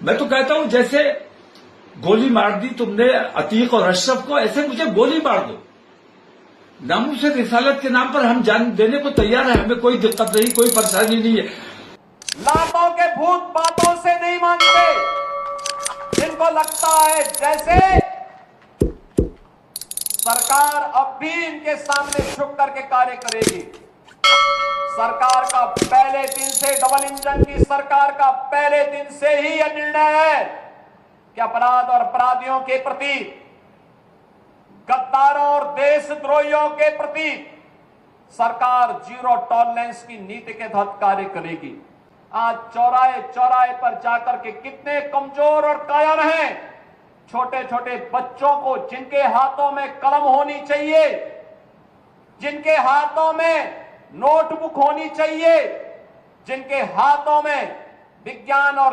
میں تو کہتا ہوں جیسے گولی مار دی تم نے عتیق اور اشرف کو، ایسے مجھے گولی مار دو، ناموس رسالت کے نام پر ہم جان دینے کو تیار ہیں، ہمیں کوئی دقت نہیں، کوئی پریشانی نہیں ہے۔ لاتوں کے بھوت باتوں سے نہیں مانتے، ان کو لگتا ہے جیسے سرکار اب بھی ان کے سامنے جھک کر کے کاریہ کرے گی۔ سرکار کا پہلے دن سے، ڈبل انجن کی سرکار کا پہلے دن سے ہی یہ نرنے ہے کہ اپرادھ اور اپرادھیوں کے پرتی، غداروں اور دیش دروہیوں کے پرتی سرکار زیرو ٹالرنس کی نیتی کے تحت کاریہ کرے گی۔ آج چوراہے چوراہے پر جا کر کے کتنے کمزور اور کایر ہیں، چھوٹے چھوٹے بچوں کو جن کے ہاتھوں میں قلم ہونی چاہیے، جن کے ہاتھوں میں نوٹ بک ہونی چاہیے، جن کے ہاتھوں میں وگیان اور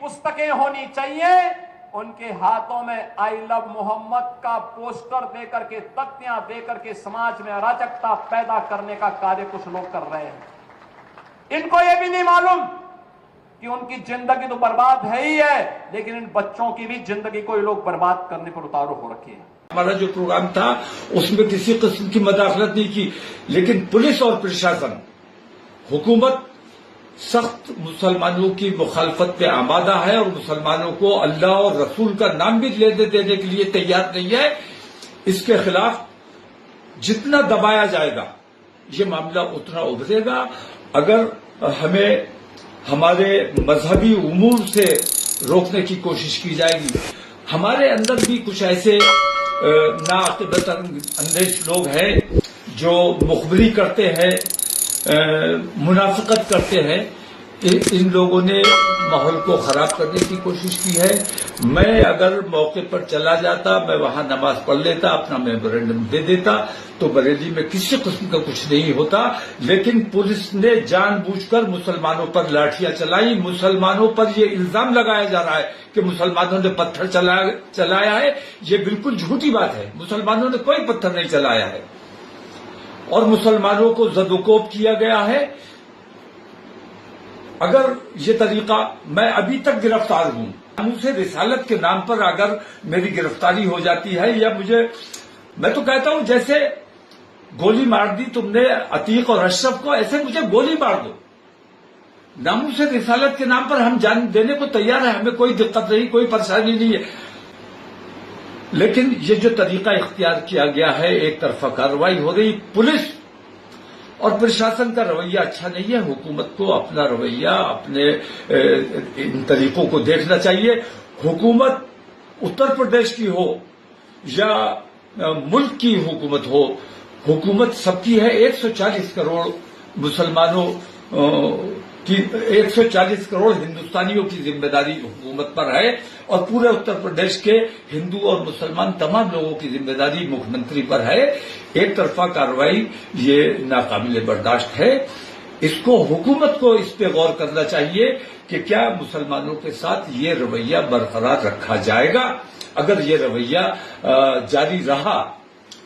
پستکیں ہونی چاہیے، ان کے ہاتھوں میں آئی لو محمد کا پوسٹر دے کر کے، تختیاں دے کر کے سماج میں اراجکتا پیدا کرنے کا کاریہ کچھ لوگ کر رہے ہیں۔ ان کو یہ بھی نہیں معلوم کہ ان کی زندگی تو برباد ہے ہی ہے، لیکن ان بچوں کی بھی زندگی کو یہ لوگ برباد کرنے پر اتارو ہو رکھے ہیں۔ ہمارا جو پروگرام تھا اس میں کسی قسم کی مداخلت نہیں کی، لیکن پولیس اور پرشاسن، حکومت سخت مسلمانوں کی مخالفت پہ آمادہ ہے اور مسلمانوں کو اللہ اور رسول کا نام بھی لینے دینے کے لیے تیار نہیں ہے۔ اس کے خلاف جتنا دبایا جائے گا یہ معاملہ اتنا ابھرے گا۔ اگر ہمیں ہمارے مذہبی امور سے روکنے کی کوشش کی جائے گی، ہمارے اندر بھی کچھ ایسے ناعاقبت اندیش لوگ ہیں جو مخبری کرتے ہیں، منافقت کرتے ہیں، ان لوگوں نے ماحول کو خراب کرنے کی کوشش کی ہے۔ میں اگر موقع پر چلا جاتا، میں وہاں نماز پڑھ لیتا، اپنا میمورنڈم دے دیتا تو بریلی میں کسی قسم کا کچھ نہیں ہوتا، لیکن پولیس نے جان بوجھ کر مسلمانوں پر لاٹھیاں چلائی۔ مسلمانوں پر یہ الزام لگایا جا رہا ہے کہ مسلمانوں نے پتھر چلایا ہے، یہ بالکل جھوٹی بات ہے۔ مسلمانوں نے کوئی پتھر نہیں چلایا ہے اور مسلمانوں کو زد و کوب کیا گیا ہے۔ اگر یہ طریقہ، میں ابھی تک گرفتار ہوں، ناموس رسالت کے نام پر اگر میری گرفتاری ہو جاتی ہے یا میں تو کہتا ہوں جیسے گولی مار دی تم نے عتیق اور اشرف کو، ایسے مجھے گولی مار دو، ناموس رسالت کے نام پر ہم جان دینے کو تیار ہیں، ہمیں کوئی دقت نہیں، کوئی پریشانی نہیں ہے۔ لیکن یہ جو طریقہ اختیار کیا گیا ہے، ایک طرفہ کارروائی ہو رہی، پولیس اور پرشاسن کا رویہ اچھا نہیں ہے۔ حکومت کو اپنا رویہ، اپنے ان طریقوں کو دیکھنا چاہیے۔ حکومت اتر پردیش کی ہو یا ملک کی حکومت ہو، حکومت سب کی ہے۔ 140 کروڑ مسلمانوں کی، 140 کروڑ ہندوستانیوں کی ذمہ داری حکومت پر ہے اور پورے اتر پردیش کے ہندو اور مسلمان تمام لوگوں کی ذمہ داری مکھ منتری پر ہے۔ ایک طرفہ کارروائی یہ ناقابل برداشت ہے۔ اس کو حکومت کو اس پہ غور کرنا چاہیے کہ کیا مسلمانوں کے ساتھ یہ رویہ برقرار رکھا جائے گا۔ اگر یہ رویہ جاری رہا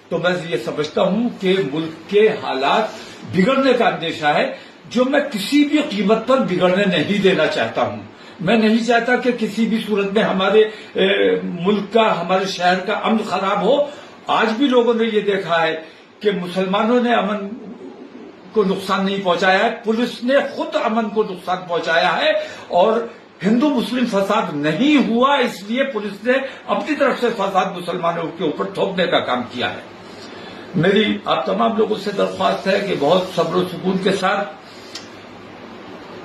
تو میں یہ سمجھتا ہوں کہ ملک کے حالات بگڑنے کا اندیشہ ہے، جو میں کسی بھی قیمت پر بگڑنے نہیں دینا چاہتا ہوں۔ میں نہیں چاہتا کہ کسی بھی صورت میں ہمارے ملک کا، ہمارے شہر کا امن خراب ہو۔ آج بھی لوگوں نے یہ دیکھا ہے کہ مسلمانوں نے امن کو نقصان نہیں پہنچایا ہے، پولیس نے خود امن کو نقصان پہنچایا ہے، اور ہندو مسلم فساد نہیں ہوا، اس لیے پولیس نے اپنی طرف سے فساد مسلمانوں کے اوپر تھوپنے کا کام کیا ہے۔ میری آپ تمام لوگوں سے درخواست ہے کہ بہت صبر و سکون کے ساتھ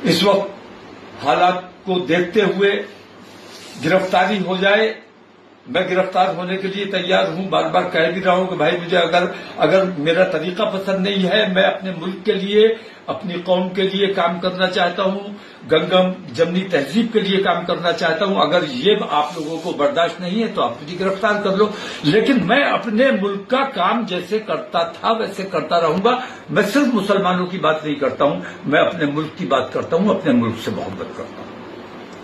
اس وقت حالات کو دیکھتے ہوئے گرفتاری ہو جائے۔ میں گرفتار ہونے کے لیے تیار ہوں، بار بار کہہ بھی رہا ہوں کہ بھائی مجھے اگر میرا طریقہ پسند نہیں ہے، میں اپنے ملک کے لیے، اپنی قوم کے لیے کام کرنا چاہتا ہوں، گنگم جمنی تہذیب کے لیے کام کرنا چاہتا ہوں، اگر یہ آپ لوگوں کو برداشت نہیں ہے تو آپ مجھے گرفتار کر لو، لیکن میں اپنے ملک کا کام جیسے کرتا تھا ویسے کرتا رہوں گا۔ میں صرف مسلمانوں کی بات نہیں کرتا ہوں، میں اپنے ملک کی بات کرتا ہوں، اپنے ملک سے محبت کرتا ہوں۔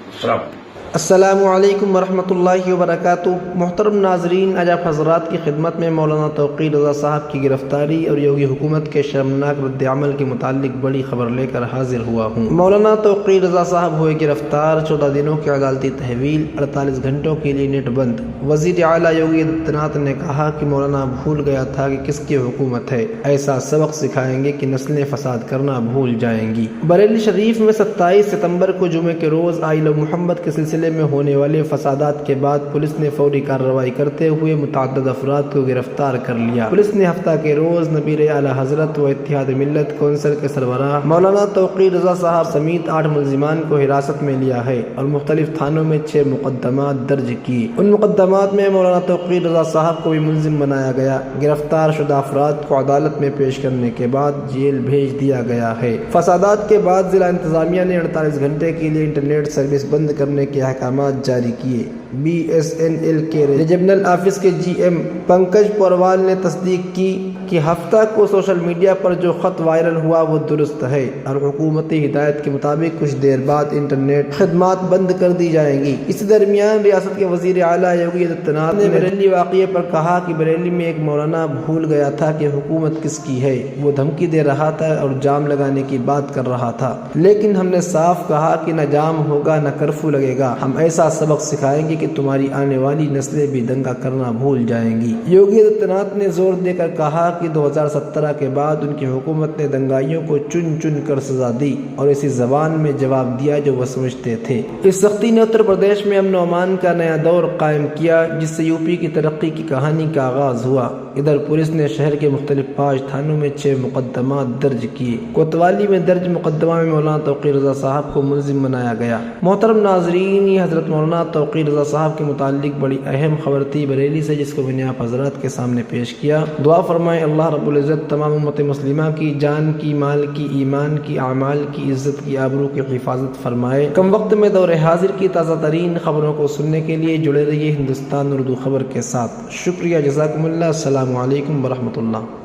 السلام علیکم۔ السلام علیکم ورحمۃ اللہ وبرکاتہ۔ محترم ناظرین، آج آپ حضرات کی خدمت میں مولانا توقیر رضا صاحب کی گرفتاری اور یوگی حکومت کے شرمناک رد عمل کے متعلق بڑی خبر لے کر حاضر ہوا ہوں۔ مولانا توقیر رضا صاحب ہوئے گرفتار، 14 دنوں کی عدالتی تحویل، 48 گھنٹوں کے لیے نیٹ بند۔ وزیر اعلیٰ یوگی آدتیہ ناتھ نے کہا کہ مولانا بھول گیا تھا کہ کس کی حکومت ہے، ایسا سبق سکھائیں گے کہ نسلیں فساد کرنا بھول جائیں گی۔ بریلی شریف میں 27 ستمبر کو جمعے کے روز آئل محمد کے سلسلے میں ہونے والے فسادات کے بعد پولیس نے فوری کارروائی کرتے ہوئے متعدد افراد کو گرفتار کر لیا۔ پولیس نے ہفتہ کے روز نبیر اعلیٰ حضرت و اتحاد ملت کونسل کے سربراہ مولانا توقیر رضا صاحب سمیت 8 ملزمان کو حراست میں لیا ہے اور مختلف تھانوں میں 6 مقدمات درج کیے۔ ان مقدمات میں مولانا توقیر رضا صاحب کو بھی ملزم بنایا گیا۔ گرفتار شدہ افراد کو عدالت میں پیش کرنے کے بعد جیل بھیج دیا گیا ہے۔ فسادات کے بعد ضلع انتظامیہ نے 48 گھنٹے کے لیے انٹرنیٹ سروس بند کرنے کے احکامات جاری کیے۔ BSNL کے ریجنل آفس کے GM پنکج پوروال نے تصدیق کی کہ ہفتہ کو سوشل میڈیا پر جو خط وائرل ہوا وہ درست ہے اور حکومتی ہدایت کے مطابق کچھ دیر بعد انٹرنیٹ خدمات بند کر دی جائیں گی۔ اسی درمیان ریاست کے وزیر اعلیٰ یوگی آدتیہ ناتھ نے بریلی واقعے پر کہا کہ بریلی میں ایک مولانا بھول گیا تھا کہ حکومت کس کی ہے، وہ دھمکی دے رہا تھا اور جام لگانے کی بات کر رہا تھا، لیکن ہم نے صاف کہا کہ نہ جام ہوگا نہ کرفیو لگے گا، ہم ایسا سبق سکھائیں گے کہ تمہاری آنے والی نسلیں بھی دنگا کرنا بھول جائیں گی۔ یوگی آدتیہ ناتھ نے زور دے کر کہا کہ 2017 کے بعد ان کی حکومت نے دنگائیوں کو چن چن کر سزا دی اور اسی زبان میں جواب دیا جو وہ سمجھتے تھے۔ اس سختی نے اتر پردیش میں امن و امان کا نیا دور قائم کیا، جس سے UP کی ترقی کی کہانی کا آغاز ہوا۔ ادھر پولیس نے شہر کے مختلف 5 تھانوں میں 6 مقدمات درج کیے۔ کوتوالی میں درج مقدمہ میں مولانا توقیر رضا صاحب کو ملزم بنایا گیا۔ محترم ناظرین، یہ حضرت مولانا توقیر رضا صاحب کے متعلق بڑی اہم خبر تھی بریلی سے، جس کو میں نے آپ حضرات کے سامنے پیش کیا۔ دعا فرمائیں اللہ رب العزت تمام امت مسلمہ کی جان کی، مال کی، ایمان کی، اعمال کی، عزت کی، آبرو کی حفاظت فرمائے۔ کم وقت میں دور حاضر کی تازہ ترین خبروں کو سننے کے لیے جڑے رہیے ہندوستان اردو خبر کے ساتھ۔ شکریہ، جزاکم اللہ، السلام علیکم ورحمۃ اللہ۔